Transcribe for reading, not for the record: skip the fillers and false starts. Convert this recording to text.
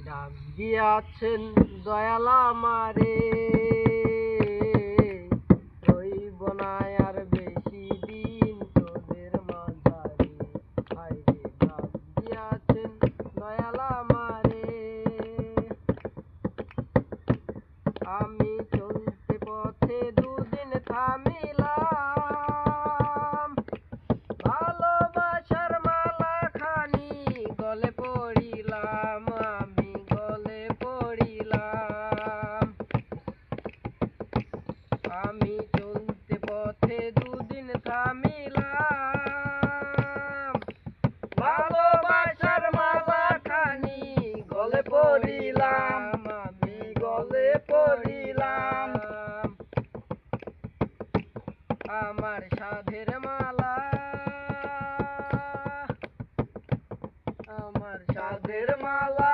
ডাক দিয়াছেন দয়াল আমারে, রইব না আর বেশি দিন তোদের মাঝারে। হায়রে ডাক দিয়াছেন দয়াল আমারে, আমি চলতে পথে দুদিন থামিলাম, ভালোবাসার মালা খানি গলে পড়িলাম, আমি গলে পড়িলাম। আমি চলতে পথে দুদিন থামিলাম, ভালোবাসার মালা খানি গলে পড়িলাম, আমি গলে পড়িলাম। আমার সাধের মালা, আমার সাধের মালা